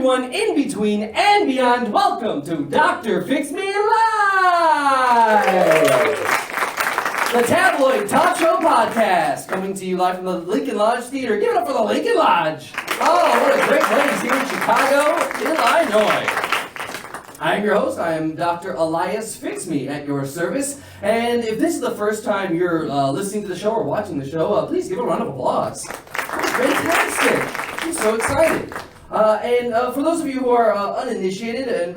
everyone in between and beyond, welcome to Dr. Fix Me Live! The tabloid talk show podcast, coming to you live from the Lincoln Lodge Theater. Give it up for the Lincoln Lodge! Oh, what a great place here in Chicago, Illinois. I'm your host. I am Dr. Elias Fix Me at your service. And if this is the first time you're listening to the show or watching the show, please give a round of applause. That's fantastic. I'm so excited. And for those of you who are uninitiated, and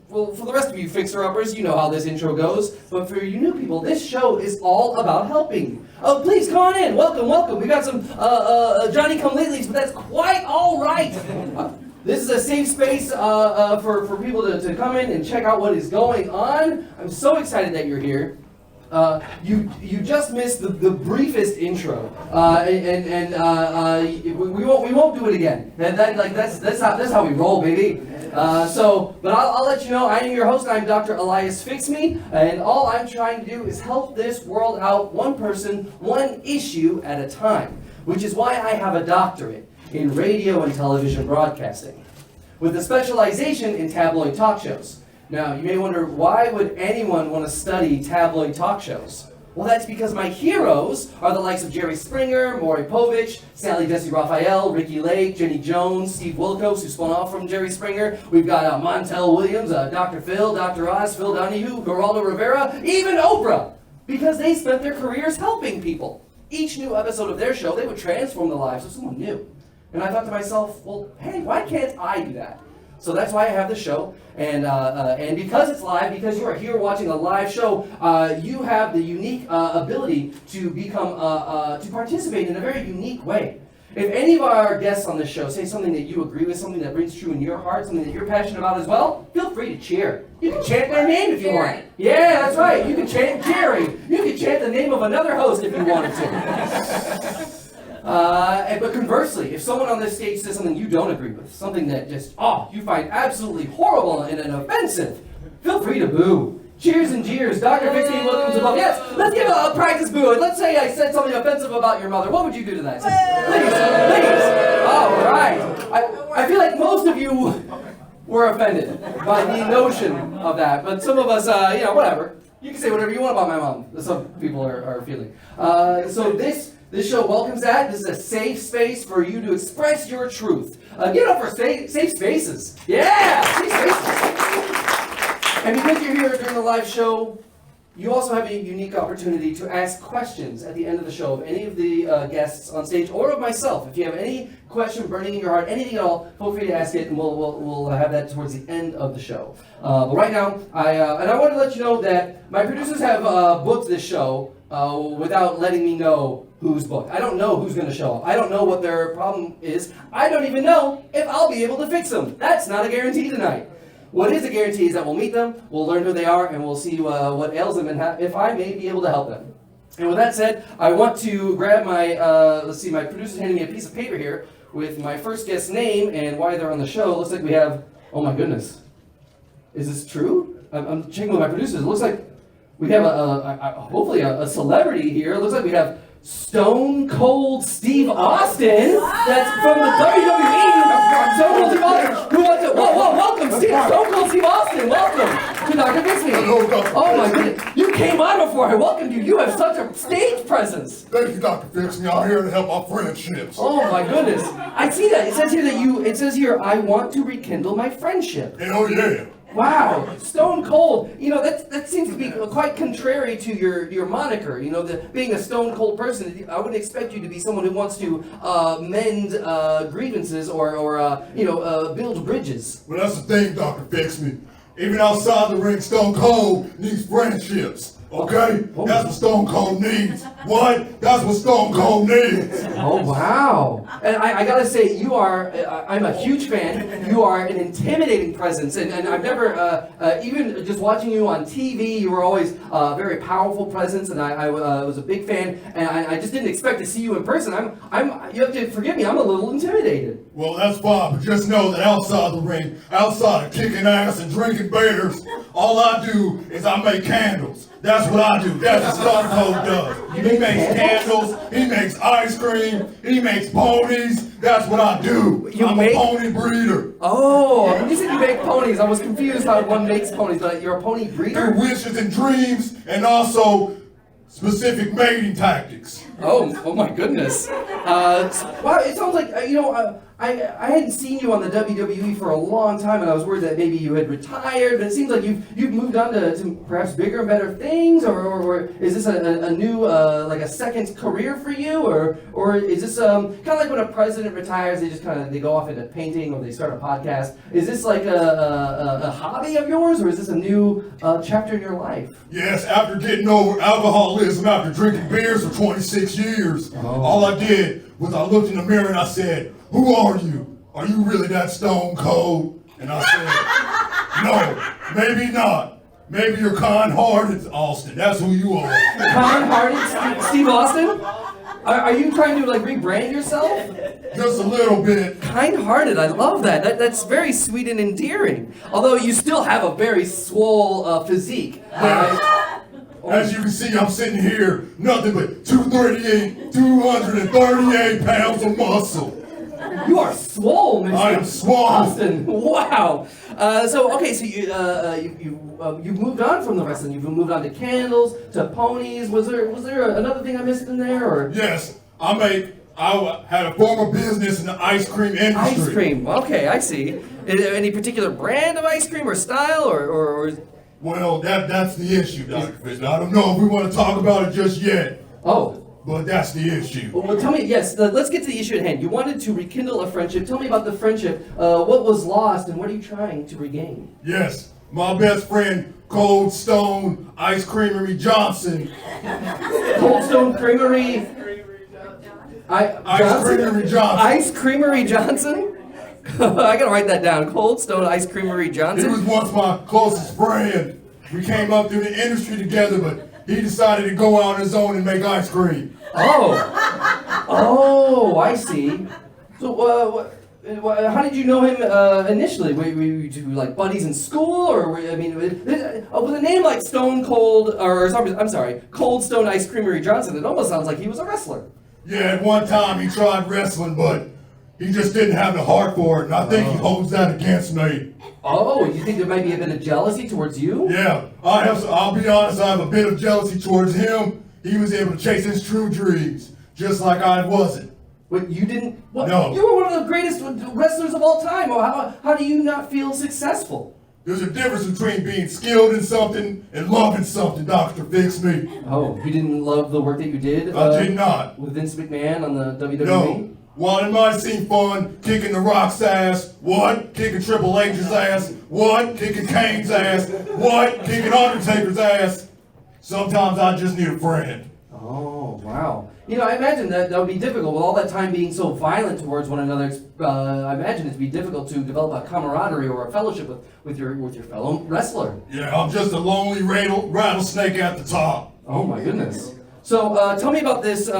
well, for the rest of you fixer-uppers, you know how this intro goes. But for you new people, this show is all about helping. Oh, please come on in. Welcome, welcome. We got some Johnny-come-latelys, but that's quite all right. This is a safe space for people to come in and check out what is going on. I'm so excited that you're here. You just missed the briefest intro, and we won't do it again. That's how we roll, baby. But I'll let you know. I am your host. I'm Dr. Elias Fix Me, and all I'm trying to do is help this world out, one person, one issue at a time. Which is why I have a doctorate in radio and television broadcasting, with a specialization in tabloid talk shows. Now, you may wonder, why would anyone want to study tabloid talk shows? Well, that's because my heroes are the likes of Jerry Springer, Maury Povich, Sally Jesse Raphael, Ricky Lake, Jenny Jones, Steve Wilkos, who spun off from Jerry Springer. We've got Montel Williams, Dr. Phil, Dr. Oz, Phil Donahue, Geraldo Rivera, even Oprah, because they spent their careers helping people. Each new episode of their show, they would transform the lives of someone new. And I thought to myself, well, hey, why can't I do that? So that's why I have the show, and because it's live, because you are here watching a live show, you have the unique ability to become, to participate in a very unique way. If any of our guests on this show say something that you agree with, something that rings true in your heart, something that you're passionate about as well, feel free to cheer. You can chant their name if you want. Yeah, that's right. You can chant Jerry. You can chant the name of another host if you wanted to. But conversely, if someone on this stage says something you don't agree with, something that just, you find absolutely horrible and offensive, feel free to boo. Cheers and jeers. Dr. Fix Me, welcome to love. Yes, let's give a practice boo. Let's say I said something offensive about your mother. What would you do to that? Please. All right. I feel like most of you were offended by the notion of that, but some of us, whatever. You can say whatever you want about my mom. Some people are feeling. So this show welcomes that. This is a safe space for you to express your truth. Give it up for safe spaces. Yeah, safe spaces. And because you're here during the live show, you also have a unique opportunity to ask questions at the end of the show of any of the guests on stage or of myself. If you have any question burning in your heart, anything at all, feel free to ask it, and we'll have that towards the end of the show. But right now, I want to let you know that my producers have booked this show without letting me know who's booked. I don't know who's going to show up. I don't know what their problem is. I don't even know if I'll be able to fix them. That's not a guarantee tonight. What is a guarantee is that we'll meet them, we'll learn who they are, and we'll see what ails them and if I may be able to help them. And with that said, I want to grab my, my producer's handing me a piece of paper here with my first guest's name and why they're on the show. It looks like we have, oh my goodness. Is this true? I'm checking with my producers. It looks like we have hopefully a celebrity here. It looks like we have Stone Cold Steve Austin. That's from the WWE. Stone Cold Steve Austin. Who wants to? Whoa, welcome, Stone Cold Steve Austin. Welcome to Dr. Fix Me. Oh my goodness, you came on before I welcomed you. You have such a stage presence. Thank you, Dr. Fix Me. I'm here to help our friendships. Oh my goodness, I see that. It says here, I want to rekindle my friendship. Hell yeah. Wow, Stone Cold. That seems to be quite contrary to your moniker. Being a stone cold person, I wouldn't expect you to be someone who wants to mend grievances or build bridges. Well, that's the thing, Dr. Fix Me. Even outside the ring, Stone Cold needs friendships. Okay? That's what Stone Cold needs. What? That's what Stone Cold needs. Oh, wow. And I gotta say, I'm a huge fan. You are an intimidating presence. And I've never, even just watching you on TV, you were always a very powerful presence. And I was a big fan. And I just didn't expect to see you in person. You have to forgive me, I'm a little intimidated. Well, that's fine. But just know that outside the ring, outside of kicking ass and drinking beers, all I do is I make candles. That's what I do. That's what Stone Cold does. He makes candles. He makes ice cream. He makes ponies. That's what I do. I'm a pony breeder. Oh, when you said you make ponies, I was confused how one makes ponies, but you're a pony breeder? Through wishes and dreams, and also specific mating tactics. Oh my goodness. Wow, it sounds like, I hadn't seen you on the WWE for a long time, and I was worried that maybe you had retired, but it seems like you've moved on to perhaps bigger and better things, or is this a new, like a second career for you, or is this kind of like when a president retires, they go off into painting, or they start a podcast. Is this like a hobby of yours, or is this a new chapter in your life? Yes, after getting over alcoholism, after drinking beers for 26 years, all I did was I looked in the mirror and I said, "Who are you? Are you really that Stone Cold?" And I said, "No, maybe not. Maybe you're kind-hearted, Austin. That's who you are." Kind-hearted Steve Austin? Are you trying to like rebrand yourself? Just a little bit. Kind-hearted, I love that. That's very sweet and endearing. Although you still have a very swole physique. As you can see, I'm sitting here, nothing but 238 pounds of muscle. You are swole, Mr. I am swole. Austin. Wow. So you've moved on from the wrestling. You've moved on to candles, to ponies. Was there another thing I missed in there, or? Yes, I had a former business in the ice cream industry. Ice cream. Okay, I see. Any particular brand of ice cream or style, or? Well, that's the issue, Dr. Fish. I don't know if we want to talk about it just yet. Oh. But that's the issue. Well, tell me, yes, let's get to the issue at hand. You wanted to rekindle a friendship. Tell me about the friendship. What was lost, and what are you trying to regain? Yes, my best friend, Cold Stone Ice Creamery Johnson. Cold Stone Creamery... Ice Creamery Johnson. Ice Creamery Johnson? I gotta write that down. Cold Stone Ice Creamery Johnson? He was once my closest friend. We came up through the industry together, but he decided to go out on his own and make ice cream. Oh, I see. So, how did you know him initially? Were you two like buddies in school, or with a name like Stone Cold, Cold Stone Ice Creamery Johnson? It almost sounds like he was a wrestler. Yeah, at one time he tried wrestling, but he just didn't have the heart for it, and I think he holds that against me. Oh, you think there might be a bit of jealousy towards you? Yeah, I'll be honest, I have a bit of jealousy towards him. He was able to chase his true dreams, just like I wasn't. What, you didn't? What? No. You were one of the greatest wrestlers of all time. How do you not feel successful? There's a difference between being skilled in something and loving something, Dr. Fix Me. Oh, you didn't love the work that you did? I did not. With Vince McMahon on the WWE? No. While it might seem fun, kicking The Rock's ass, what? Kicking Triple H's ass, what? Kicking Kane's ass, what? Kicking Undertaker's ass. Sometimes I just need a friend. Oh, wow. I imagine that would be difficult with all that time being so violent towards one another. I imagine it'd be difficult to develop a camaraderie or a fellowship with your fellow wrestler. Yeah, I'm just a lonely rattlesnake at the top. Oh my goodness. So tell me about this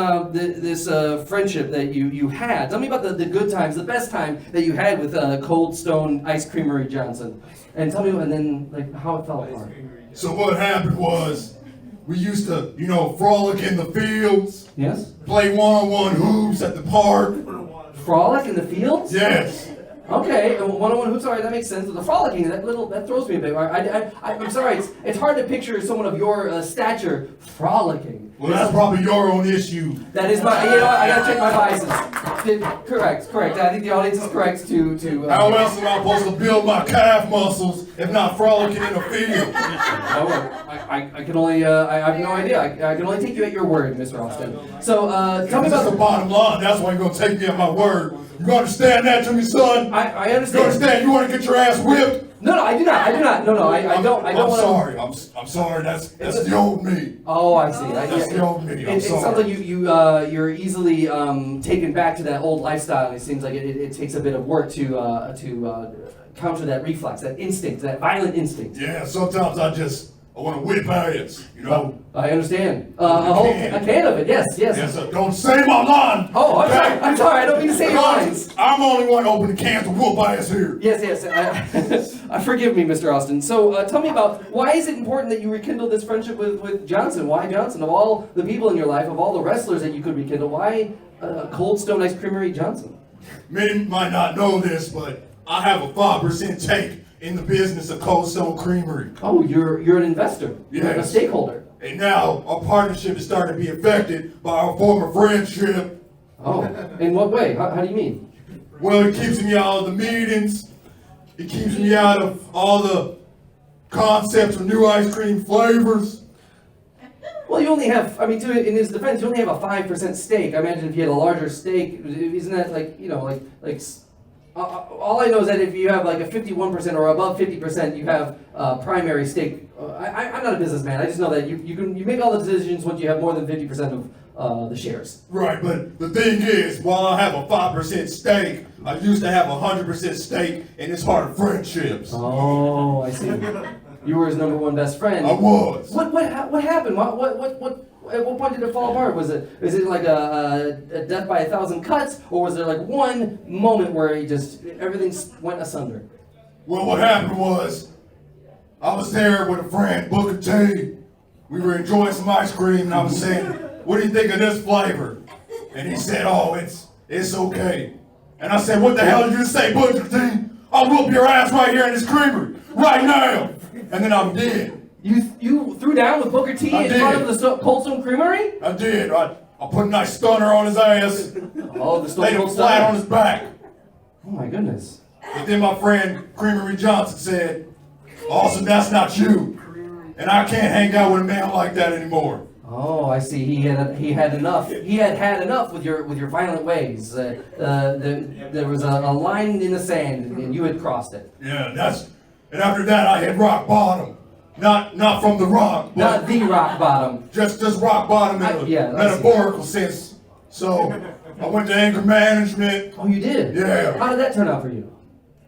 friendship that you had. Tell me about the good times, the best time that you had with Cold Stone Ice Creamery Johnson, and tell me how it fell apart. So what happened was, we used to, frolic in the fields. Yes. Play one-on-one hoops at the park. Frolic in the fields? Yes. Okay, one-on-one hoops. All right, that makes sense. The frolicking, that throws me a bit. I'm sorry. It's hard to picture someone of your stature frolicking. Well, that's probably your own issue. That is my. I gotta check my biases. Correct. I think the audience is correct to. How else am I supposed to build my calf muscles if not frolicking in the field? I can only. I have no idea. I can only take you at your word, Mr. Austin. So tell me about the bottom line. That's why you're gonna take me at my word. You understand that to me, son? I understand. You understand? You want to get your ass whipped? No, I do not. No, I don't. I'm sorry. I'm sorry. That's the old me. Oh, I see. That's the old me. I'm sorry. It sounds like you're easily taken back to that old lifestyle. It seems like it takes a bit of work to counter that reflex, that instinct, that violent instinct. Yeah. Sometimes I just I want to whip ass, you know. I understand. can. A can of it, yes. Yes, sir. Don't say my line. Oh, I'm okay? sorry. I'm sorry. I don't mean to say your lines. I'm the only one opening cans to whoop ass here. Yes. Forgive me, Mr. Austin. So tell me about, why is it important that you rekindle this friendship with Johnson? Why Johnson? Of all the people in your life, of all the wrestlers that you could rekindle, why Cold Stone Ice Creamery Johnson? Many might not know this, but I have a 5% take in the business of Cold Stone Creamery. Oh, you're an investor. You're a Yes. stakeholder. And now our partnership is starting to be affected by our former friendship. Oh, in what way? How do you mean? Well, it keeps me out of the meetings. It keeps me out of all the concepts of new ice cream flavors. Well, you only have, in his defense, you only have a 5% stake. I imagine if you had a larger stake, isn't that all I know is that if you have like a 51% or above 50%, you have primary stake. I'm not a businessman. I just know that you make all the decisions once you have more than 50% of the shares. Right, but the thing is, while I have a 5% stake, I used to have a 100% stake in this heart of friendships. Oh, I see. You were his number one best friend. I was. What happened? At what point did it fall apart? Is it like a death by 1,000 cuts, or was there like one moment where everything went asunder? Well, what happened was, I was there with a friend, Booker T. We were enjoying some ice cream, and I was saying, "What do you think of this flavor?" And he said, "Oh, it's okay." And I said, "What the hell did you say, Booker T? I'll whoop your ass right here in this creamery, right now." And then I did. You threw down with Booker T in front of the Cold Stone Creamery? I did. I put a nice stunner on his ass. Oh, the Stone Laid him Cold flat Stone. on his back. Oh my goodness. But then my friend Creamery Johnson said, "Austin, that's not you. And I can't hang out with a man like that anymore." Oh, I see. He had enough. He had enough with your violent ways. There was a line in the sand, and you had crossed it. Yeah, and after that I hit rock bottom. Not from the rock, but Not the rock bottom. just rock bottom in a metaphorical sense. So I went to anger management. Oh, you did? Yeah. How did that turn out for you?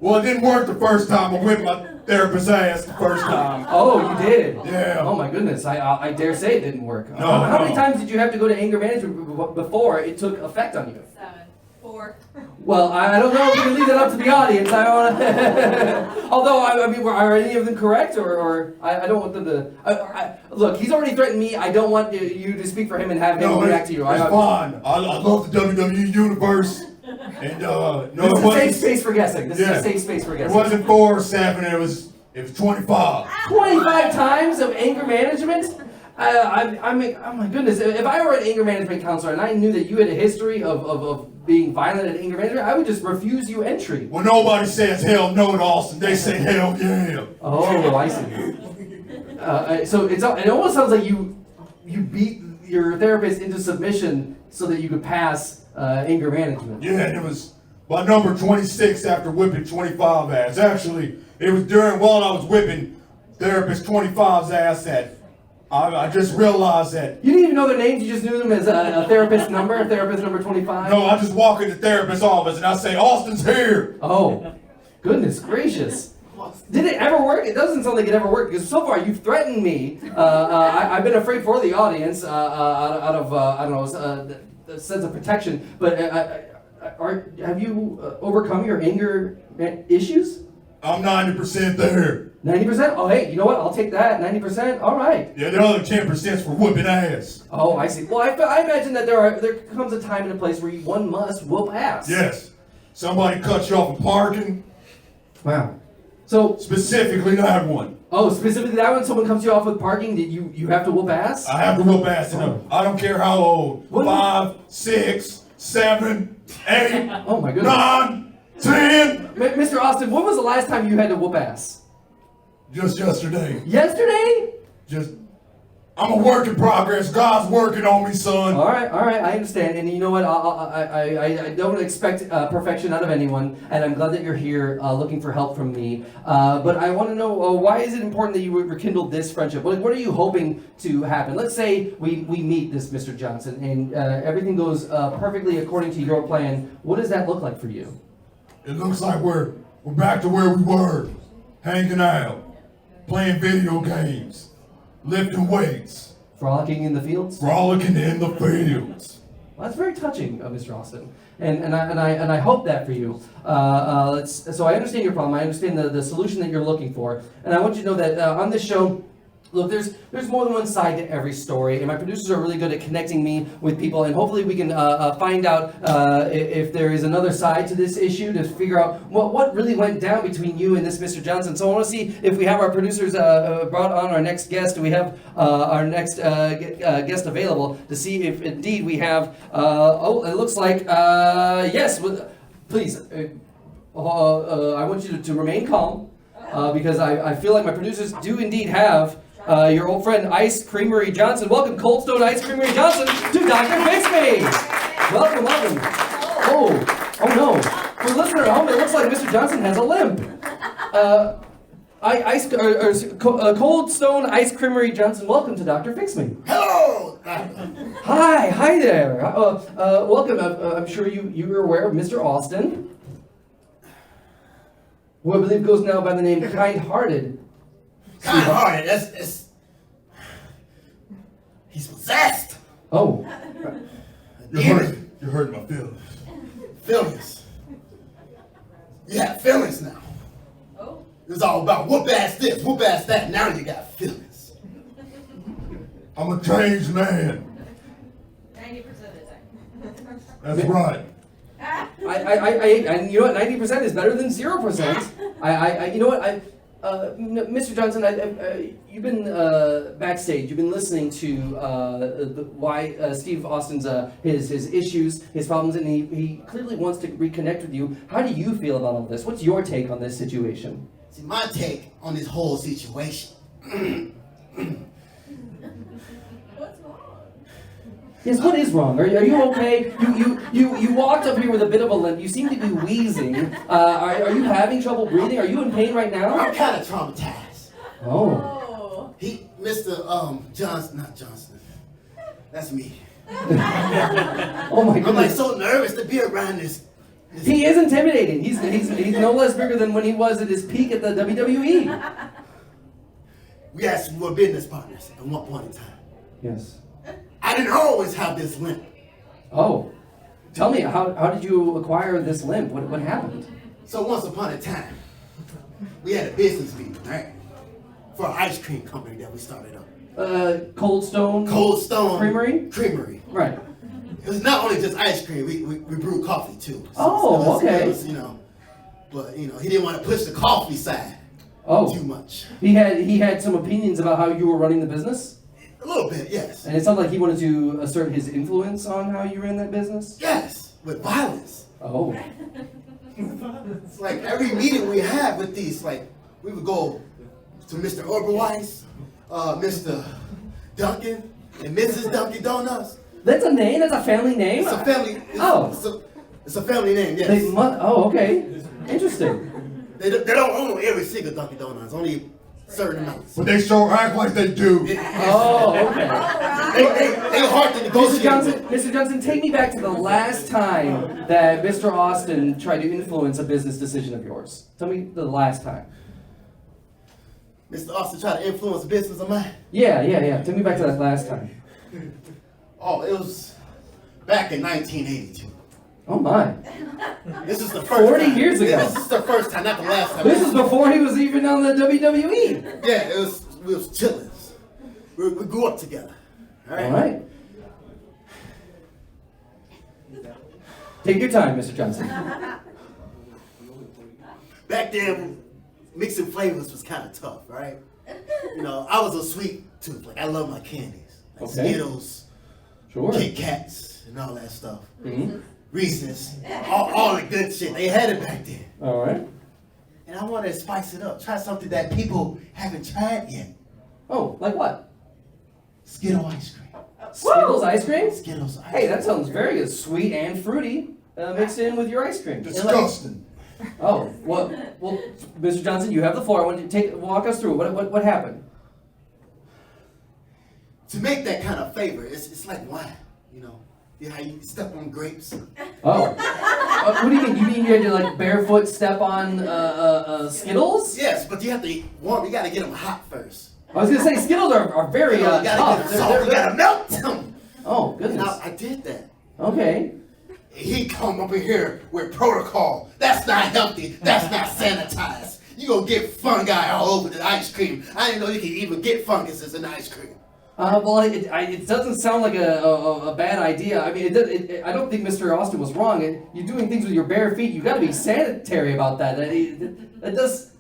Well, it didn't work the first time. I whipped my therapist's ass the first time. Oh, you did? Yeah. Oh my goodness, I dare say it didn't work. No, How many no. times did you have to go to anger management before it took effect on you? 7, 4. Well, I don't know if we can leave that up to the audience. I don't want to. Although, are any of them correct, or I don't want them to. Look, he's already threatened me. I don't want you to speak for him and have him react to you. It's fine. I love the WWE universe. And no, This is it a safe wasn't. space for guessing. This is a safe space for It guessing. wasn't 4 or 7. It was 25. 25 times of anger management? Oh my goodness. If I were an anger management counselor and I knew that you had a history of being violent at anger management, I would just refuse you entry. Well, nobody says hell no to Austin. They say hell yeah. Oh, I see. So it almost sounds like you beat your therapist into submission so that you could pass anger management. Yeah, and it was by number 26 after whipping 25 ass. Actually, it was while I was whipping therapist 25's ass that I just realized that. You didn't even know their names, you just knew them as a therapist number 25? No, I just walk in the therapist's office and I say, "Austin's here." Oh, goodness gracious. Did it ever work? It doesn't sound like it ever worked, because so far you've threatened me. I've been afraid for the audience out of a sense of protection. But have you overcome your anger issues? I'm 90% there. 90%? Oh, hey, you know what? I'll take that. 90%? All right. Yeah, the other 10% for whooping ass. Oh, I see. Well, I imagine that there comes a time and a place where one must whoop ass. Yes. Somebody cuts you off in parking. Wow. So, Specifically that one. oh, specifically that when someone comes to you off with parking, did you have to whoop ass? I have to whoop ass in them. I don't care how old. What? 5, 6, 7, 8, Oh my goodness. 9, 10. Mr. Austin, when was the last time you had to whoop ass? Just yesterday. Yesterday? I'm a work in progress. God's working on me, son. All right, I understand. And you know what? I don't expect perfection out of anyone, and I'm glad that you're here looking for help from me. But I want to know, why is it important that you rekindle this friendship? What are you hoping to happen? Let's say we meet this Mr. Johnson, and everything goes perfectly according to your plan. What does that look like for you? It looks like we're back to where we were, hanging out, playing video games. lifting weights, Frolicking in the fields? frolicking in the fields. Well, that's very touching, Mr. Austin, and I hope that for you. So I understand your problem. I understand the solution that you're looking for, and I want you to know that on this show, look, there's more than one side to every story, and my producers are really good at connecting me with people, and hopefully we can find out if there is another side to this issue to figure out what really went down between you and this Mr. Johnson. So I want to see if we have our producers brought on our next guest. Do we have our next guest available to see if indeed we have? It looks like yes. Please, I want you to remain calm because I feel like my producers do indeed have. Your old friend Ice Creamery Johnson. Welcome, Cold Stone Ice Creamery Johnson, to Dr. Fix Me. Welcome. Oh no. For the listener at home, it looks like Mr. Johnson has a limp. Cold Stone Ice Creamery Johnson, welcome to Dr. Fix Me. Hello! Hi there. Welcome. I'm sure you're aware of Mr. Austin, who I believe goes now by the name Kind-Hearted. Kind-hearted, he's possessed. Oh. You're hurting my feelings. Feelings. You have feelings now. Oh. It's all about whoop ass this, whoop ass that. Now you got feelings. I'm a changed man. 90% of the time. That's right. You know what? 90% is better than 0%. You know what? Mr. Johnson, you've been backstage. You've been listening to why Steve Austin's his issues, his problems, and he clearly wants to reconnect with you. How do you feel about all this? What's your take on this situation? See, my take on this whole situation. What's wrong? Yes, what is wrong? Are you okay? You walked up here with a bit of a limp. You seem to be wheezing. Are you having trouble breathing? Are you in pain right now? I'm kind of traumatized. Oh. Mr. Johnson, not Johnson. That's me. Oh my I'm like goodness. so nervous to be around this. He is intimidating. He's no less bigger than when he was at his peak at the WWE. We were business partners at one point in time. Yes. I didn't always have this limp. Oh. Tell me, how did you acquire this limp? What happened? So once upon a time, we had a business meeting, right? For an ice cream company that we started up. Cold Stone Creamery? Creamery? Right. It was not only just ice cream, we brewed coffee too. So Oh, okay. It was, but he didn't want to push the coffee side too much. He had some opinions about how you were running the business? A little bit, yes. And it sounded like he wanted to assert his influence on how you ran that business? Yes, with violence. Oh. It's like every meeting we had with these, like, we would go to Mr. Oberweis, Mr. Duncan, and Mrs. Dunkin' Donuts. That's a name? That's a family name? It's a family. It's a family name, yes. Okay. Interesting. They don't own every single Dunkin' Donuts, only certain amounts. But they sure act like they do. Oh, okay. They hard to negotiate. Mr. Johnson, take me back to the last time that Mr. Austin tried to influence a business decision of yours. Tell me the last time. Mr. Austin tried to influence a business of mine? Yeah. Take me back to that last time. Oh, it was back in 1982. Oh my. This is the first 40 time. years ago. This is the first time, not the last time. This is before he was even on the WWE. Yeah, we was chillin'. We grew up together. All right. Take your time, Mr. Johnson. Back then, mixing flavors was kind of tough, right? I was a sweet tooth. Like, I love my candies. Like Okay. Skittles, Sure. Kit Kats, and all that stuff. Mm-hmm. Reese's, all the good shit. They had it back then. All right. And I wanted to spice it up. Try something that people haven't tried yet. Oh, like what? Skittle ice cream. Skittles ice cream? Skittles ice cream. Hey, that sounds very good. Sweet and fruity mixed in with your ice cream. Disgusting. Oh, well, Mr. Johnson, you have the floor. I want you to walk us through. What happened? To make that kind of flavor, it's like wine, Yeah, how you step on grapes. Oh. What do you mean? You mean you had to like barefoot step on Skittles? Yes, but you have to warm. You got to get them hot first. I was gonna say Skittles are very You gotta tough. get a salt, you gotta melt them. Oh And goodness. I did that. Okay. He come up in here with protocol. That's not healthy. That's not sanitized. You gonna get fungi all over the ice cream. I didn't know you could even get funguses in ice cream. Well, it doesn't sound like a bad idea. I mean, I don't think Mr. Austin was wrong. You're doing things with your bare feet. You got to be sanitary about that. That does.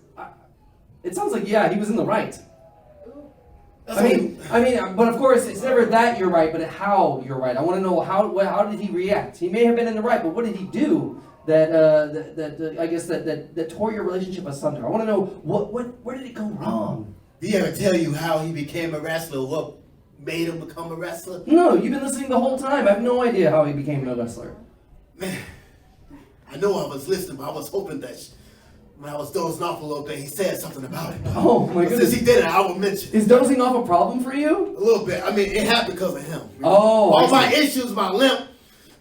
It sounds like he was in the right. I mean, but of course, it's never that you're right, but how you're right. I want to know how did he react? He may have been in the right, but what did he do that I guess that tore your relationship asunder? I want to know where did it go wrong? Did he ever tell you how he became a wrestler? What made him become a wrestler? No, you've been listening the whole time. I have no idea how he became a wrestler. Man, I know I was listening, but I was hoping that when I was dozing off a little bit, he said something about it. Oh my But goodness. since he did it, I will mention it. Is dozing off a problem for you? A little bit. I mean, it happened because of him. Oh, I all my see. issues, my limp,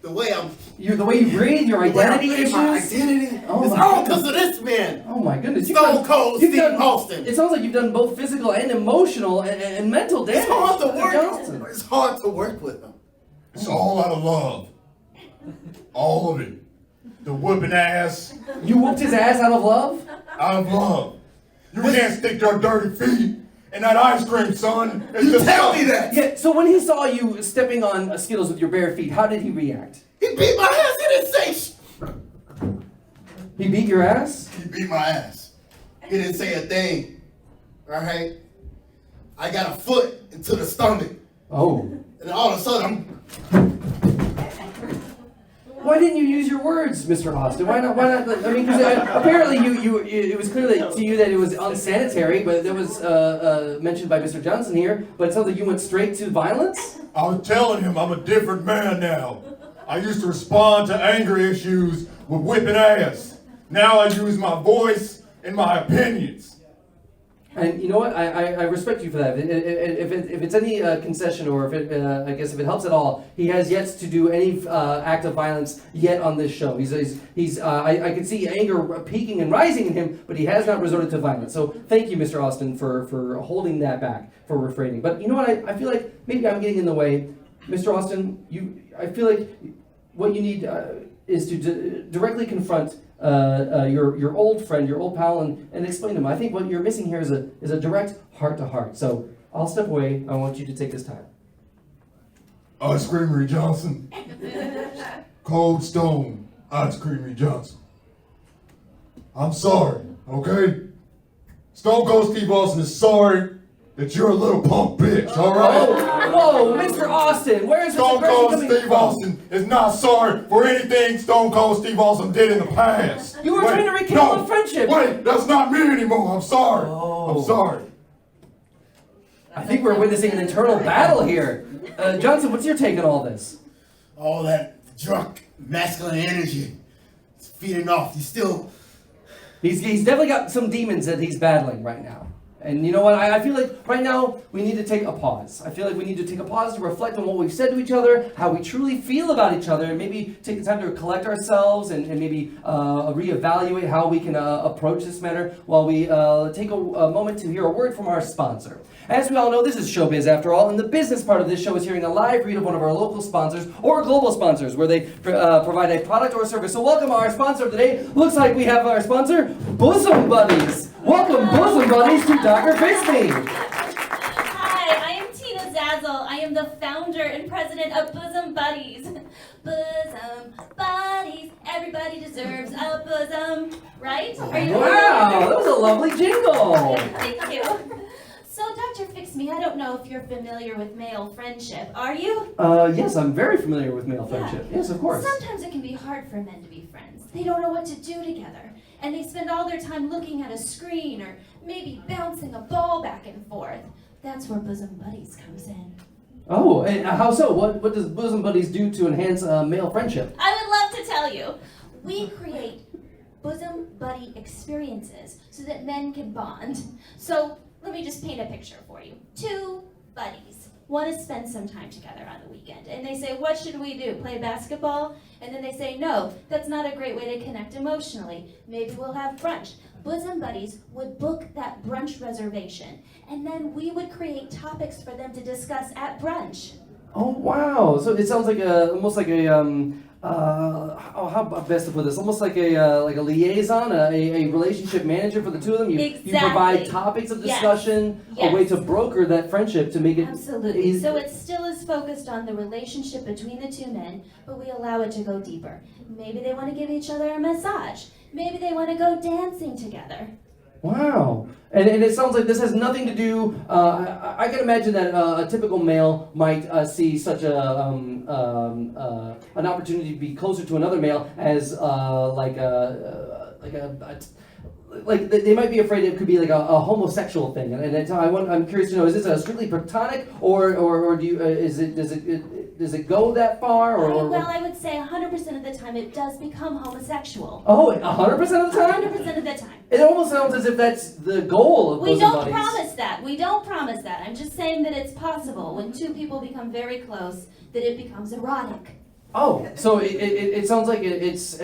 the way I'm. The way you breathe, your identity issues. My identity. Oh It's my all goodness. because of this man. Oh my goodness. Stone Cold you've Steve done- Austin. It sounds like you've done both physical and emotional and mental damage. It's hard to Mr. work. Johnson. It's hard to work with him. It's all out of love. All of it. The whooping ass, You whooped his ass out of love? out of love. You can't stick your dirty feet in that ice cream, son. It's You just tell me that. Yeah, so when he saw you stepping on Skittles with your bare feet, how did he react? He beat my ass. He didn't say He beat your ass? He beat my ass. He didn't say a thing. All right? I got a foot into the stomach. Oh. And all of a sudden, Why didn't you use your words, Mr. Austin? Why not? I mean, because apparently it was clear to you that it was unsanitary, but that was mentioned by Mr. Johnson here. But it sounds like you went straight to violence? I was telling him I'm a different man now. I used to respond to anger issues with whipping ass. Now I use my voice and my opinions. And you know what? I respect you for that. If it's any concession, or if it helps at all, he has yet to do any act of violence yet on this show. I can see anger peaking and rising in him, but he has not resorted to violence. So thank you, Mr. Austin, for holding that back, for refraining. But you know what? I feel like maybe I'm getting in the way, Mr. Austin. I feel like what you need is to directly confront your old friend, your old pal, and explain to him. I think what you're missing here is a direct heart-to-heart. So I'll step away. I want you to take this time. Ice Creamery Johnson. Cold Stone Ice Creamery Johnson. I'm sorry, okay? Stone Cold Steve Austin is sorry that you're a little punk bitch, alright? Whoa, Mr. Austin, where is this Stone aggression Cold coming Steve from? Austin is not sorry for anything Stone Cold Steve Austin did in the past. You were trying to rekindle a friendship. Wait, that's not me anymore. I'm sorry. Oh. I'm sorry. I think we're witnessing an internal battle here. Johnson, what's your take on all this? all that drunk masculine energy is feeding off. He's definitely got some demons that he's battling right now. And you know what? I feel like right now we need to take a pause. I feel like we need to take a pause to reflect on what we've said to each other, how we truly feel about each other, and maybe take the time to collect ourselves and maybe reevaluate how we can approach this matter while we take a moment to hear a word from our sponsor. As we all know, this is Showbiz after all, and the business part of this show is hearing a live read of one of our local sponsors or global sponsors where they provide a product or service. So welcome our sponsor of the day. Looks like we have our sponsor, Bosom Buddies. Welcome, Bosom Buddies, to Dr. Fix Me. Hi, I am Tina Zazzle. I am the founder and president of Bosom Buddies. Bosom Buddies, everybody deserves a bosom, right? Are you Wow, that was a lovely jingle. Thank you. So, Dr. Fix Me, I don't know if you're familiar with male friendship. Are you? Yes, I'm very familiar with male friendship. Yes, of course. Sometimes it can be hard for men to be friends. They don't know what to do together. And they spend all their time looking at a screen or maybe bouncing a ball back and forth. That's where Bosom Buddies comes in. Oh, and how so? What does Bosom Buddies do to enhance male friendship? I would love to tell you. We create bosom buddy experiences so that men can bond. So let me just paint a picture for you. Two buddies want to spend some time together on the weekend. And they say, what should we do? Play basketball? And then they say, no, that's not a great way to connect emotionally. Maybe we'll have brunch. bosom buddies would book that brunch reservation, and then we would create topics for them to discuss at brunch. Oh wow! So it sounds like almost like a how best to put this? Almost like a liaison, a relationship manager for the two of them. You provide topics of discussion, a way to broker that friendship to make it absolutely. easy. So it still is focused on the relationship between the two men, but we allow it to go deeper. Maybe they want to give each other a massage. Maybe they want to go dancing together. Wow. And it sounds like this has nothing to do. I can imagine that a typical male might see such an opportunity to be closer to another male as like they might be afraid it could be like a homosexual thing. And I'm curious to know: is this a strictly platonic, or do you does it go that far? Or well, I would say 100% of the time it does become homosexual. Oh, 100% of the time? 100% of the time. It almost sounds as if that's the goal of We bosom don't buddies. promise that. We don't promise that. I'm just saying that it's possible when two people become very close that it becomes erotic. Oh, so it sounds like it's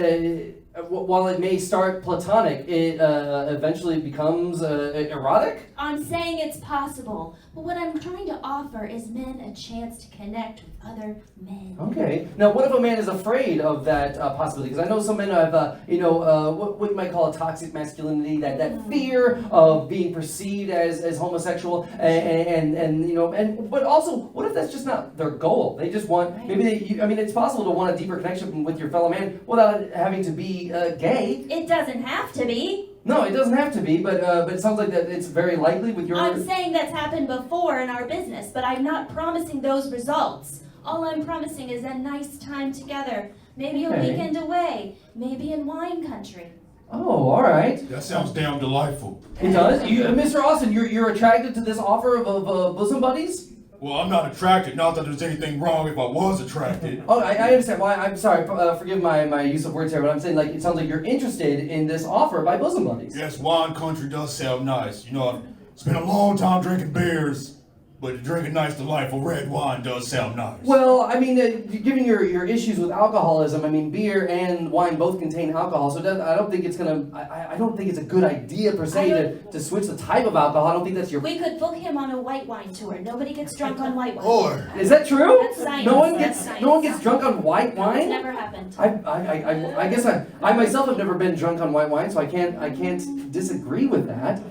while it may start platonic, it eventually becomes erotic? I'm saying it's possible, but what I'm trying to offer is men a chance to connect with other men. Okay. Now, what if a man is afraid of that possibility? Because I know some men have, what you might call a toxic masculinity, that fear of being perceived as homosexual, but also, what if that's just not their goal? They just want, it's possible to want a deeper connection with your fellow man without having to be gay. It doesn't have to be. No, it doesn't have to be, but it sounds like that it's very likely with your... I'm saying that's happened before in our business, but I'm not promising those results. All I'm promising is a nice time together, maybe a weekend away, maybe in wine country. Oh, all right. That sounds damn delightful. It does? Mr. Austin, you're attracted to this offer of bosom buddies? Well, I'm not attracted. Not that there's anything wrong if I was attracted. Oh, I understand. Well, I'm sorry. Forgive my use of words here, but I'm saying it sounds like you're interested in this offer by bosom buddies. Yes, wine country does sound nice. I've spent a long time drinking beers, but drinking nice, delightful red wine does sound nice. Well, given your issues with alcoholism, beer and wine both contain alcohol, so I don't think it's I don't think it's a good idea per se to switch the type of alcohol. I don't think that's your. We could book him on a white wine tour. Nobody gets drunk on white wine. Or Is that true? That's science. No one That's gets science. drunk on white It's wine. never happened. I guess I myself have never been drunk on white wine, so I can't disagree with that.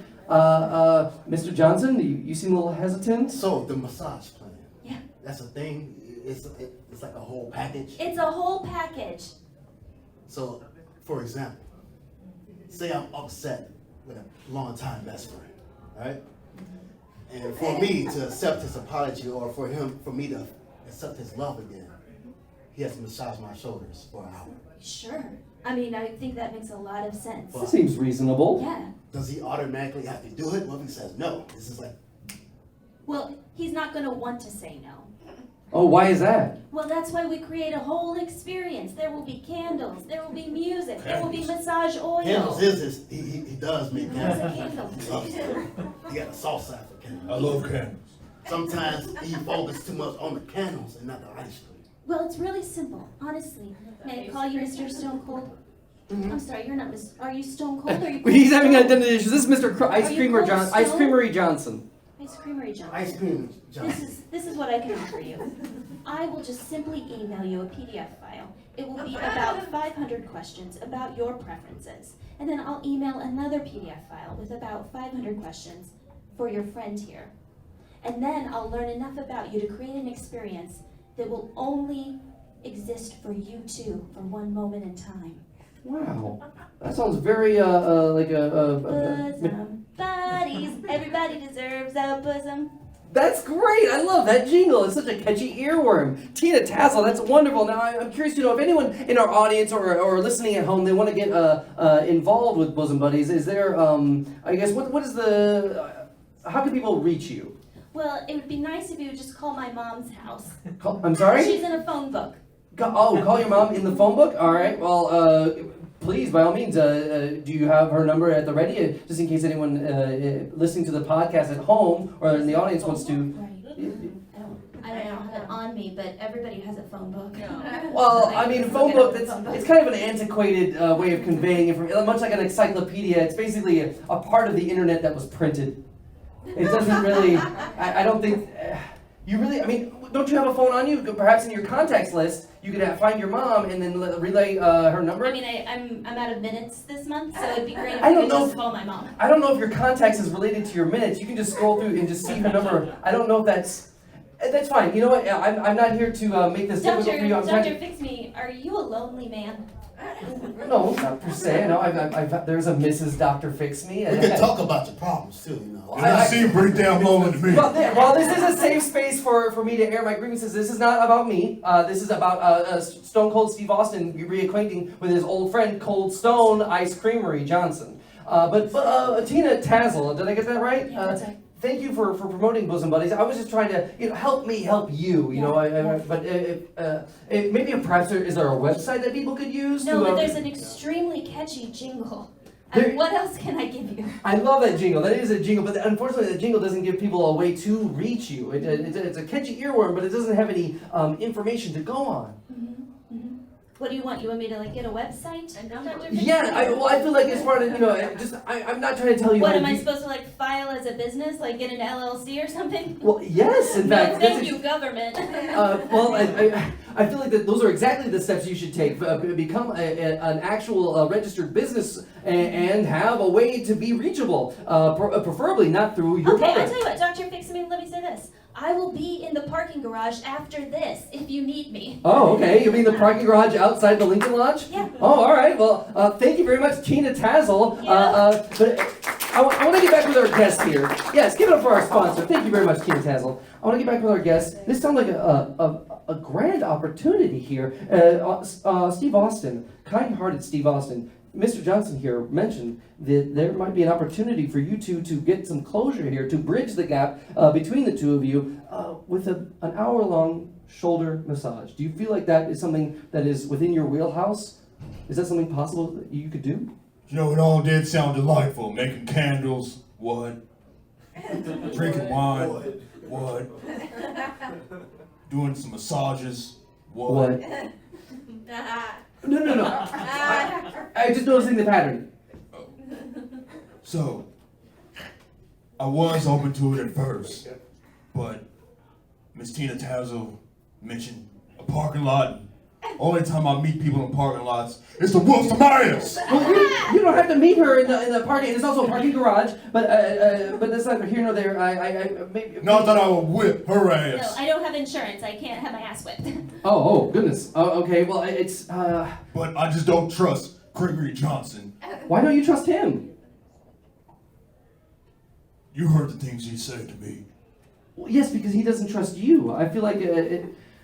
Mr. Johnson, you seem a little hesitant. So the massage plan. Yeah. That's a thing. It's like a whole package. It's a whole package. So, for example, say I'm upset with a longtime best friend, right? And for me to accept his apology, or for me to accept his love again, he has to massage my shoulders for an hour. Sure. I think that makes a lot of sense. That seems reasonable. Yeah. Does he automatically have to do it? What if he says no? This is like, Well, he's not going to want to say no. Oh, why is that? Well, that's why we create a whole experience. There will be candles. There will be music. There will be massage oil. candles is he does make What's a candles. candle? He got a sauce side for candles. I love candles. Sometimes he focuses too much on the candles and not the ice cream. Well, it's really simple, honestly. May I call you Mr. Stone Cold? I'm sorry, you're not Mr. Are you Stone Cold or are you Cold He's having Stone? identity issues. This is Mr. Ice Are you Creamer Cold Johnson. Ice Stone? Creamery Johnson. Ice Creamery John. Ice cream, John. This is what I can offer you. I will just simply email you a PDF file. It will be about 500 questions about your preferences. And then I'll email another PDF file with about 500 questions for your friend here. And then I'll learn enough about you to create an experience that will only exist for you two for one moment in time. Wow, that sounds very like a. Bosom buddies, everybody deserves a bosom. That's great. I love that jingle. It's such a catchy earworm. Tina Tassel, that's wonderful. Now, I'm curious to know if anyone in our audience or listening at home, they want to get involved with Bosom Buddies. Is there, I guess, what is the, how can people reach you? Well, it would be nice if you would just call my mom's house. I'm sorry? She's in a phone book. Call your mom in the phone book? All right. Well, please, by all means, do you have her number at the ready, just in case anyone listening to the podcast at home or in the audience wants to? Right. I don't have it on me. me, but everybody has a phone book. No. Well, I mean, phone book, Phone book. it's kind of an antiquated way of conveying information, much like an encyclopedia. It's basically a part of the internet that was printed. It doesn't really, I don't think, you really, I mean, don't you have a phone on you? Perhaps in your contacts list, you could find your mom and then relay her number? I mean, I'm out of minutes this month, so it'd be great if I I don't could know just if- call my mom. I don't know if your contacts is related to your minutes. You can just scroll through and just see her number. I don't know if that's fine. You know what? I'm not here to make this difficult for you. I'm trying Dr. Fix Me, are you a lonely man? No, not per se. No, there's a Mrs. Dr. Fix Me. We can talk about your problems too, you know. It seemed pretty damn lonely to me. Well, this is a safe space for me to air my grievances. This is not about me. This is about Stone Cold Steve Austin reacquainting with his old friend Cold Stone Ice Creamery Johnson. But Tina Tazzle, did I get that right? Yeah, that's right. Thank you for promoting Bosom Buddies. I was just trying to help me help you. But maybe perhaps is there a website that people could use? No, to, but there's an extremely catchy jingle. There- What else can I give you? I love that jingle. That is a jingle, but unfortunately, the jingle doesn't give people a way to reach you. It's a catchy earworm, but it doesn't have any information to go on. What do you want? You want me to get a website? A number. Dr. Fix Yeah, Me? I feel like as part of I'm not trying to tell you. What how am to I do- supposed to file as a business, get an LLC or something? Well, yes, in No, fact. thank you, government. Well, I feel like those are exactly the steps you should take. Become an actual registered business and have a way to be reachable, preferably not through your Okay, I'll mother. tell you what, Dr. Fix Me, let me say this. I will be in the parking garage after this if you need me. Oh, okay. You mean the parking garage outside the Lincoln Lodge? Yeah. Oh, all right. Well, thank you very much, Tina Tazzle. Yeah. But I want to get back with our guest here. Yes, give it up for our sponsor. Thank you very much, Tina Tazzle. I want to get back with our guest. This sounds like a grand opportunity here. Steve Austin, kind-hearted Steve Austin. Mr. Johnson here mentioned that there might be an opportunity for you two to get some closure here, to bridge the gap between the two of you with an hour-long shoulder massage. Do you feel like that is something that is within your wheelhouse? Is that something possible that you could do? You know, it all did sound delightful. Making candles, what? Drinking wine, what? Doing some massages, what? No. I just noticing the pattern. So, I was open to it at first, but Miss Tina Tazzle mentioned a parking lot. Only time I meet people in parking lots is to whoop somebody else. Well, you don't have to meet her in the parking. There's also a parking garage, but that's neither here nor there. Maybe. Not that I would whip her No, ass. I don't have insurance. I can't have my ass whipped. Oh goodness. Okay. Well, it's. But I just don't trust Gregory Johnson. Why don't you trust him? You heard the things he said to me. Well, yes, because he doesn't trust you. I feel like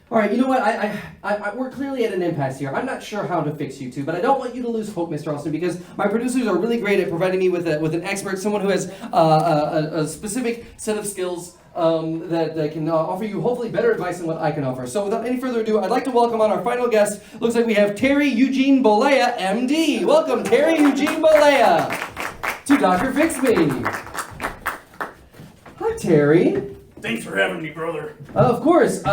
all right, you know what? We're clearly at an impasse here. I'm not sure how to fix you two, but I don't want you to lose hope, Mr. Austin, because my producers are really great at providing me with an expert, someone who has a specific set of skills that can offer you hopefully better advice than what I can offer. So without any further ado, I'd like to welcome on our final guest. Looks like we have Terry Eugene Bolea, MD. Welcome, Terry Eugene Bolea, to Dr. Fix Me. Hi, Terry. Thanks for having me, brother. Of course.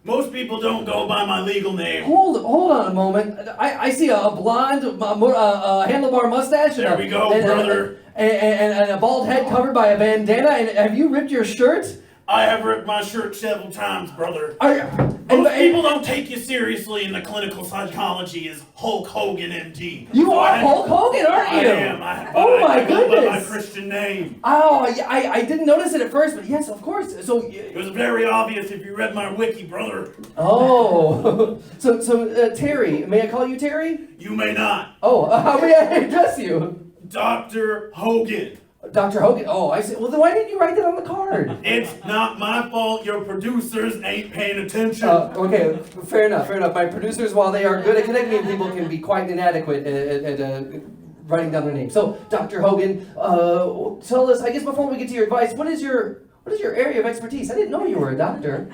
Most people don't go by my legal name. Hold on a moment. I see a blonde, handlebar mustache. There we go, brother. And a bald head covered by a bandana. And have you ripped your shirt? I have ripped my shirt several times, brother. Most People don't take you seriously in the clinical psychology as Hulk Hogan, MD. You are Hulk Hogan, aren't you? I am. Oh my I go by my goodness. Christian name. Oh, I didn't notice it at first, but yes, of course. So. It was very obvious if you read my wiki, brother. Oh. So Terry, may I call you Terry? You may not. Oh, how may I address you? Dr. Hogan. Dr. Hogan. Oh, I see. Well, then why didn't you write that on the card? It's not my fault your producers ain't paying attention. Okay, fair enough. My producers, while they are good at connecting with people, can be quite inadequate at writing down their name. So, Dr. Hogan, tell us, I guess before we get to your advice, what is your area of expertise? I didn't know you were a doctor.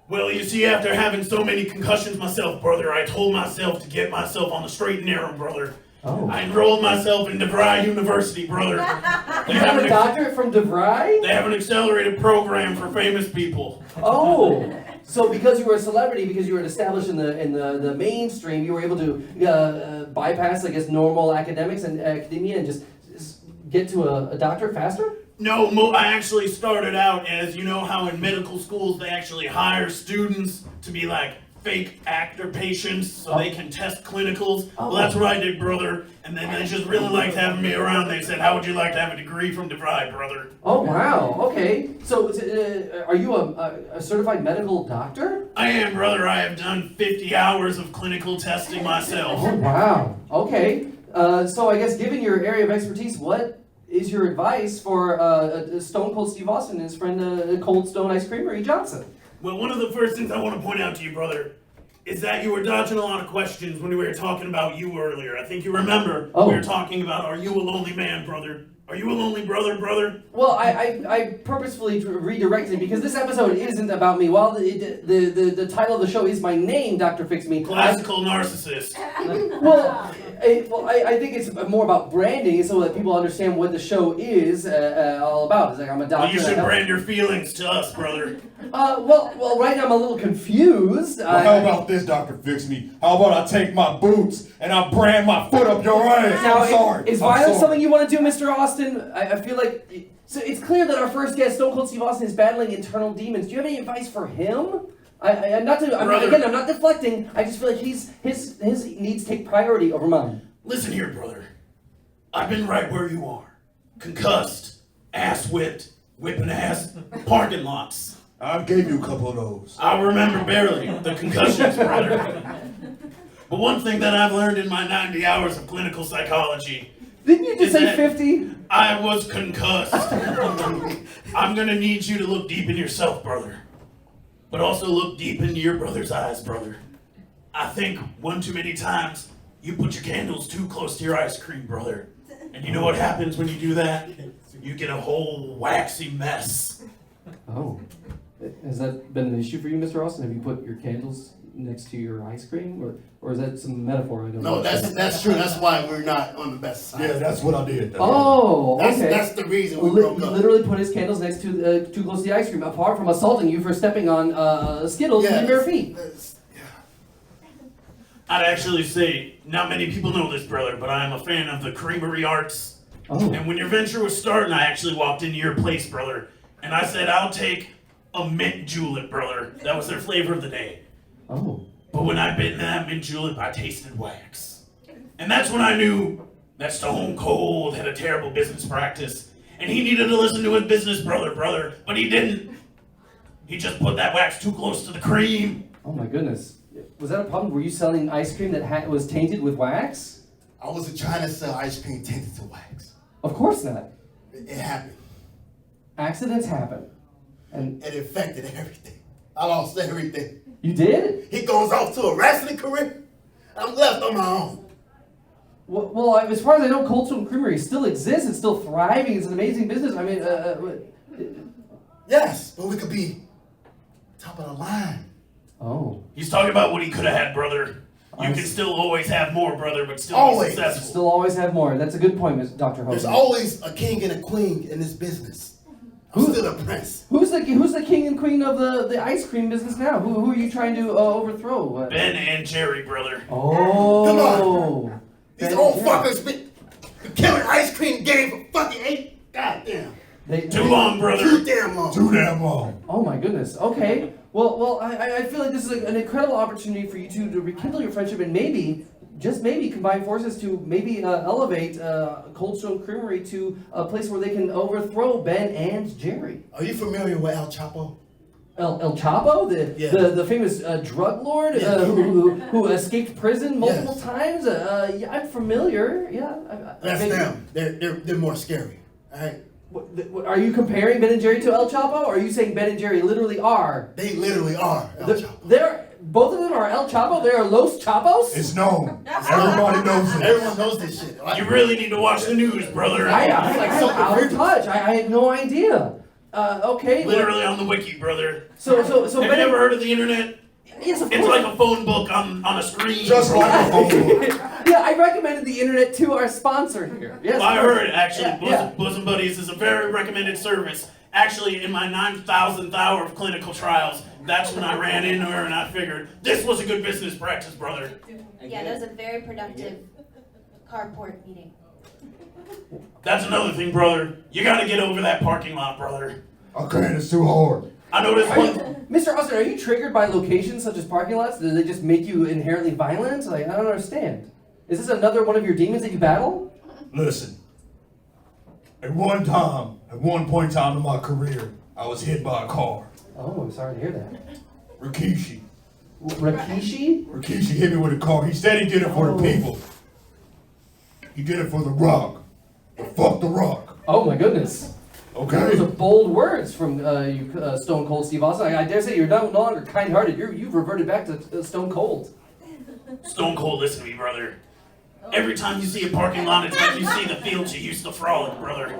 Well, you see, after having so many concussions myself, brother, I told myself to get myself on the straight and narrow, brother. Oh. I enrolled myself in DeVry University, brother. You have a doctorate from DeVry? They have an accelerated program for famous people. Oh. So because you were a celebrity, because you were established in the mainstream, you were able to bypass, I guess, normal academics and academia and just get to a doctor faster? No, I actually started out as, you know how in medical schools they actually hire students to be like fake actor patients so they can test clinicals. Well, that's what I did, brother. And then they just really liked having me around. They said, how would you like to have a degree from DeVry, brother? Oh, wow. Okay. So are you a certified medical doctor? I am, brother. I have done 50 hours of clinical testing myself. Oh, wow. Okay. So I guess given your area of expertise, what is your advice for Stone Cold Steve Austin and his friend Cold Stone Ice Creamery Johnson? Well, one of the first things I want to point out to you, brother, is that you were dodging a lot of questions when we were talking about you earlier. I think you remember we were talking about, are you a lonely man, brother? Are you a lonely brother? Well, I purposefully redirected because this episode isn't about me. While the title of the show is my name, Dr. Fix Me. Classical narcissist. I think it's more about branding so that people understand what the show is all about. It's like I'm a doctor. Well, you should brand your feelings to us, brother. Well, right now I'm a little confused. Well, how about this, Dr. Fix Me? How about I take my boots and I brand my foot up your ass? Now, I'm sorry. Is violence something you want to do, Mr. Austin? I feel like so it's clear that our first guest, Stone Cold Steve Austin, is battling internal demons. Do you have any advice for him? I'm not deflecting. I just feel like his needs take priority over mine. Listen here, brother. I've been right where you are. Concussed, ass whipped, whipping ass, parking lots. I gave you a couple of those. I remember barely the concussions, brother. But one thing that I've learned in my 90 hours of clinical psychology. Didn't you just say 50? I was concussed. I'm gonna need you to look deep in yourself, brother. But also look deep into your brother's eyes, brother. I think one too many times you put your candles too close to your ice cream, brother. And you know what happens when you do that? You get a whole waxy mess. Oh. Has that been an issue for you, Mr. Austin? Have you put your candles next to your ice cream? Or is that some metaphor I don't know? No, that's true. That's why we're not on the best side. Yeah, that's what I did. Oh, okay. That's the reason we broke up. Literally put his candles next to too close to the ice cream, apart from assaulting you for stepping on Skittles with your bare feet. I'd actually say not many people know this, brother, but I'm a fan of the creamery arts. Oh. And when your venture was starting, I actually walked into your place, brother, and I said, I'll take a mint julep, brother. That was their flavor of the day. Oh. But when I bit into that mint julep, I tasted wax. And that's when I knew that Stone Cold had a terrible business practice. And he needed to listen to his business brother, but he didn't. He just put that wax too close to the cream. Oh my goodness. Was that a problem? Were you selling ice cream that was tainted with wax? I wasn't trying to sell ice cream tainted to wax. Of course not. It happened. Accidents happen. And it affected everything. I lost everything. You did? He goes off to a wrestling career. I'm left on my own. Well, as far as I know, Cold Stone Creamery still exists. It's still thriving. It's an amazing business. I mean, yes, but we could be top of the line. Oh. He's talking about what he could have had, brother. You can still always have more, brother, but still always be successful. Still always have more. That's a good point, Dr. Hogan. There's always a king and a queen in this business. I'm still a prince. Who's the king and queen of the ice cream business now? Who are you trying to overthrow? Ben and Jerry, brother. Oh. Come on. These old fuckers been killing ice cream game for fucking 8. God damn. Too long, brother. Too damn long. Too damn long. Oh my goodness. Okay. Well, I feel like this is an incredible opportunity for you two to rekindle your friendship and maybe, just maybe, combine forces to maybe elevate Cold Stone Creamery to a place where they can overthrow Ben and Jerry. Are you familiar with El Chapo? El Chapo, the famous drug lord who escaped prison multiple times. Yeah, I'm familiar. Yeah, That's them. They're more scary. All right. Are you comparing Ben and Jerry to El Chapo, or are you saying Ben and Jerry literally are? They literally are El Chapo. Both of them are El Chapo? They are Los Chapos? It's known. Everybody knows it. Everyone knows this shit. You really need to watch the news, brother. I'm out of touch. I had no idea. Okay. Literally on the wiki, brother. So Have you Ben, ever heard of the internet? Yes, of course. It's like a phone book on a screen. Just like a phone book. Yeah, I recommended the internet to our sponsor here. Yes, Well, I heard, actually, Yeah. Bosom Buddies is a very recommended service. Actually, in my 9,000th hour of clinical trials, That's when I ran into her and I figured this was a good business practice, brother. Yeah, that was a very productive carport meeting. That's another thing, brother. You gotta get over that parking lot, brother. I can't, it's too hard. I noticed Are you, one. Mr. Austin, are you triggered by locations such as parking lots? Do they just make you inherently violent? Like, I don't understand. Is this another one of your demons that you battle? Listen, at one point in time in my career, I was hit by a car. Oh, I'm sorry to hear that. Rikishi Rikishi? hit me with a car. He said he did it for Oh. the people. He did it for the Rock. But fuck the Rock. Oh my goodness. Those are Okay? bold words from you, Stone Cold Steve Austin. I dare say you're no longer kind-hearted. You've reverted back to Stone Cold. Stone Cold, listen to me, brother. Every time you see a parking lot, it's like you see the fields you used to frolic, brother.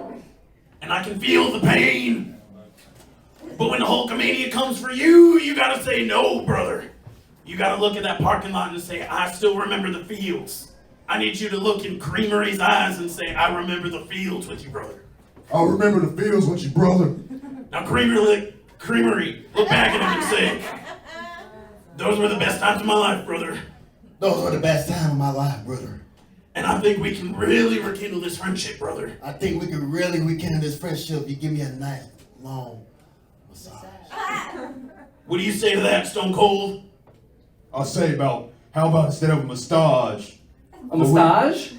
And I can feel the pain. But when the Hulkamania comes for you, you gotta say no, brother. You gotta look at that parking lot and say, I still remember the fields. I need you to look in Creamery's eyes and say, I remember the fields with you, brother. I'll remember the fields with you, brother. Now, Creamery, look back at him and say, those were the best times of my life, brother. Those were the best time of my life, brother. And I think we can really rekindle this friendship, brother. I think we can really rekindle this friendship if you give me a nice, long massage. What do you say to that, Stone Cold? I'll say how about instead of a massage? A massage?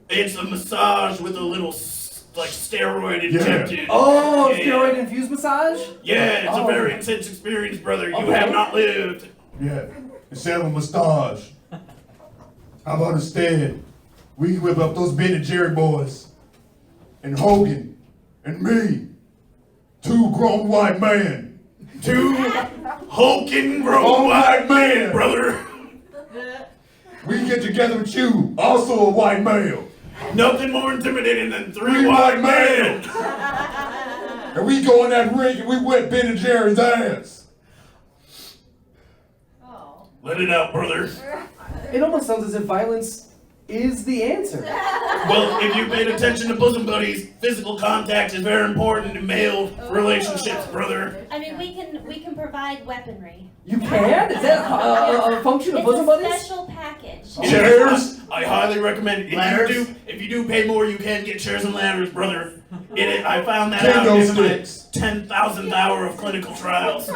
It's a massage with a little, steroid injected. Oh, Yeah. steroid-infused massage? Yeah, it's Oh. a very intense experience, brother. You Okay. have not lived. Yeah, instead of a massage. How about instead, we whip up those Ben and Jerry boys, and Hogan, and me, two grown white men. Two hulking grown Grown white white men. brother. We get together with you, also a white male. Nothing more intimidating than three Three white white men. And we go in that ring and we whip Ben and Jerry's ass. Oh. Let it out, brother. It almost sounds as if violence is the answer. Well, if you paid attention to bosom buddies, physical contact is very important in male relationships, brother. I mean, we can provide weaponry. You can? Is that a function of It's bosom a buddies? special package. Chairs? I highly recommend Ladders? if you do pay more, you can get chairs and ladders, brother. I found that Kendo out in my sticks. 10,000th hour of clinical trials.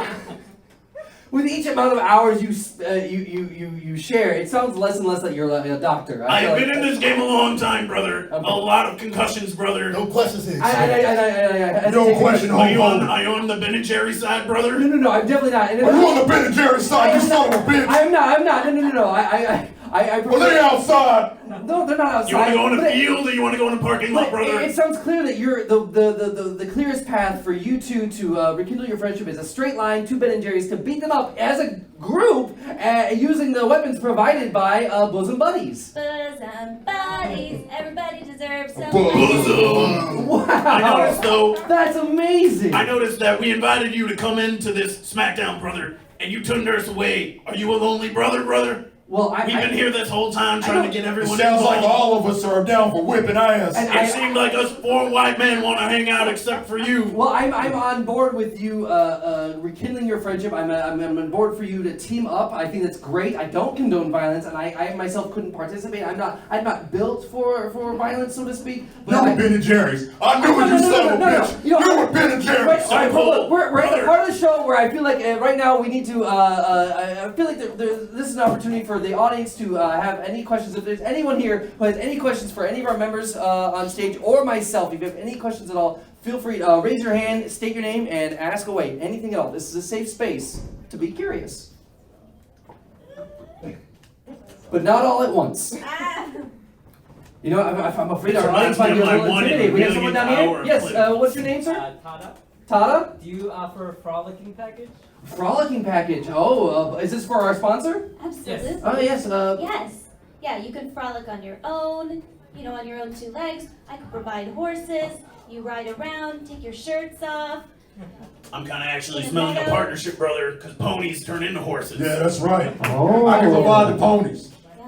With each amount of hours you share, it sounds less and less like you're a doctor. I feel have like- been in this game a long time, brother. Okay. A lot of concussions, brother. No questions here. I No question, Are you homo. on the Ben and Jerry side, brother? No, I'm definitely not. Are you on the Ben and Jerry side, you son of a bitch? I'm not. No. I Well, they outside. No, they're not outside. You want to go in but a it- field or you want to go in a parking lot, but brother? it sounds clear that you're the clearest path for you two to rekindle your friendship is a straight line, two Ben and Jerry's to beat them up as a group using the weapons provided by bosom buddies. Bosom buddies, everybody deserves some. Bosom. Wow, I noticed though. that's amazing. I noticed that we invited you to come into this SmackDown, brother, and you turned us away. Are you a lonely brother? Well, We've been here this whole time trying to get It everyone sounds like involved. all of us are down for whipping ass. And It seemed like us four white men want to hang out except for you. Well, I'm on board with you rekindling your friendship. I'm on board for you to team up. I think that's great. I don't condone violence, and I myself couldn't participate. I'm not built for violence, so to speak. But You I- were Ben and Jerry's. I knew it, you son of a bitch. You know, You were Ben and Jerry's. Right, all right, hold on. We're at the Brother. part of the show where I feel like right now we need to. I feel like this is an opportunity for the audience to have any questions. If there's anyone here who has any questions for any of our members on stage or myself, if you have any questions at all, feel free to raise your hand, state your name, and ask away. Anything at all. This is a safe space to be curious, but not all at once. You know, I'm afraid This our audience reminds might me be a of my little one intimidated. We have someone million down here. hour Yes. clip. What's your name, sir? Tada. Tada. Do you offer a frolicking package? Frolicking package. Oh, is this for our sponsor? Absolutely. Oh yes. Yes. Yeah, you can frolic on your own, on your own two legs. I could provide horses. You ride around, take your shirts off. I'm kind of actually smelling a partnership, brother, because ponies turn into horses. Yeah, that's right. Oh. I can provide the ponies. Yeah.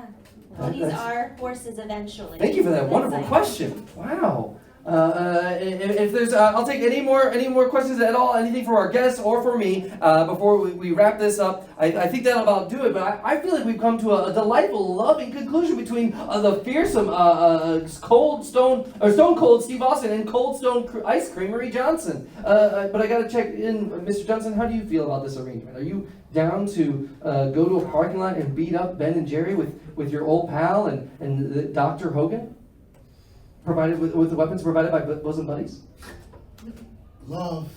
Ponies are horses eventually. Thank you for that wonderful That's question. Wow. If there's, I'll take any more questions at all, anything for our guests or for me, before we wrap this up. I think that'll about do it, but I feel like we've come to a delightful, loving conclusion between the fearsome Stone Cold Steve Austin and Cold Stone Ice Creamery Johnson. But I gotta check in, Mr. Johnson, how do you feel about this arrangement? Are you down to go to a parking lot and beat up Ben and Jerry with your old pal and Dr. Hogan? Provided with the weapons provided by bosom buddies? Love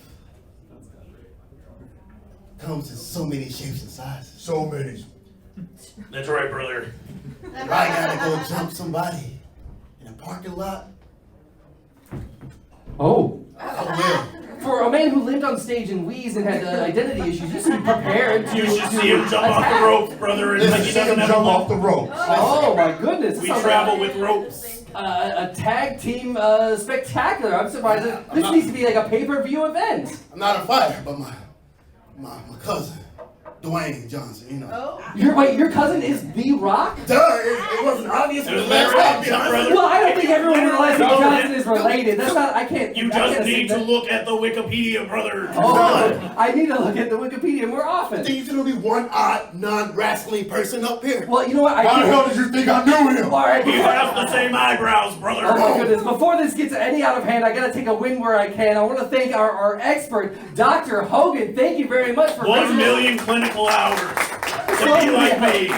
comes in so many shapes and sizes. So many. That's right, brother. If I gotta go jump somebody in a parking lot, Oh. I For a man who lived on stage and wheezed and had identity issues, you should be prepared to. You should see him jump off the ropes, brother. Listen, Like he see him doesn't have a jump limp. off the ropes. Oh my goodness! We This sounds travel like with ropes. a tag team spectacular. I'm surprised. This needs to be like a pay-per-view event. will. I'm not a fighter, but my cousin, Dwayne Johnson, you know. Oh. Your cousin is The Rock? Duh, it wasn't obvious. It was very obvious, brother. Well, I don't think everyone realizes that Johnson is related. That's not. I can't. You I can't just assume need to that. look at the Wikipedia, brother. Oh, I need to look at the Wikipedia more often. Think you should be one odd, non-wrestling person up here. Well, you know what? I How the can't. hell did you think I knew him? All right. He has the same eyebrows, brother. Oh my goodness, before this gets any out of hand, I gotta take a win where I can. I want to thank our expert, Dr. Hogan. Thank you very much for 1 million clinical hours to be like me.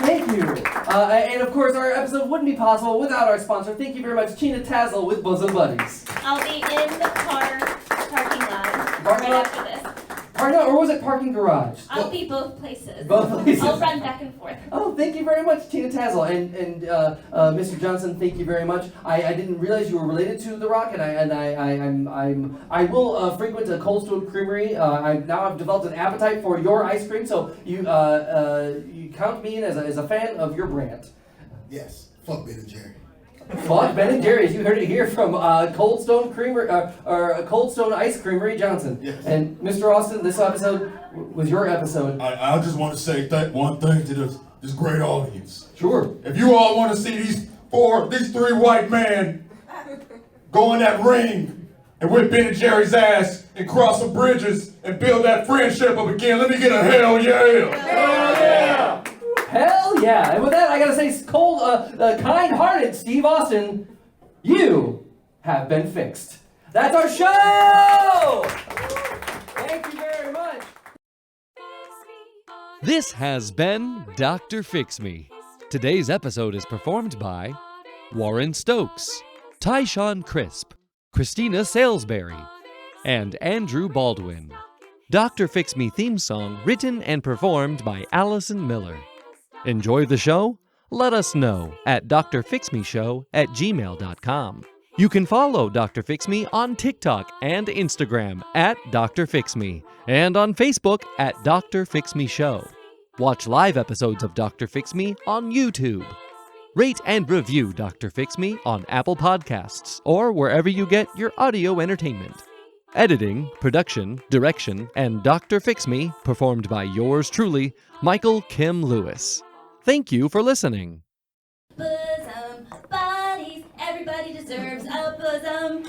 Thank you. And of course, our episode wouldn't be possible without our sponsor. Thank you very much, Tina Tazzle with Bosom Buddies. I'll be in the parking lot Parking right lot? after this. Or was it parking garage? I'll be both places. Both places. I'll run back and forth. Oh, thank you very much, Tina Tazzle. And Mr. Johnson, thank you very much. I didn't realize you were related to The Rock, and I will frequent a Cold Stone Creamery. I've developed an appetite for your ice cream, so you count me in as a fan of your brand. Yes, fuck Ben and Jerry. Fuck Ben and Jerry's. You heard it here from Cold Stone Creamery or Cold Stone Ice Creamery Johnson. Yes. And Mr. Austin, this episode was your episode. I just want to say one thing to this great audience. Sure. If you all want to see these three white men go in that ring and whip Ben and Jerry's ass and cross some bridges and build that friendship up again, let me get a hell yeah! Hell yeah! Hell yeah! And with that, I gotta say, kind-hearted Steve Austin, you have been fixed. That's our show! Thank you very much. This has been Dr. Fix Me. Today's episode is performed by Warren Stokes, Tyshawn Chrisp, Christina Salesberry, and Andrew Baldwin. Dr. Fix Me theme song written and performed by Allison Miller. Enjoy the show? Let us know at drfixmeshow@gmail.com. You can follow Dr. Fix Me on TikTok and Instagram at Dr. Fix Me and on Facebook at Dr. Fix Me Show. Watch live episodes of Dr. Fix Me on YouTube. Rate and review Dr. Fix Me on Apple Podcasts or wherever you get your audio entertainment. Editing, production, direction, and Dr. Fix Me performed by yours truly, Michael Kim Lewis. Thank you for listening. Bosom buddies, everybody deserves a bosom.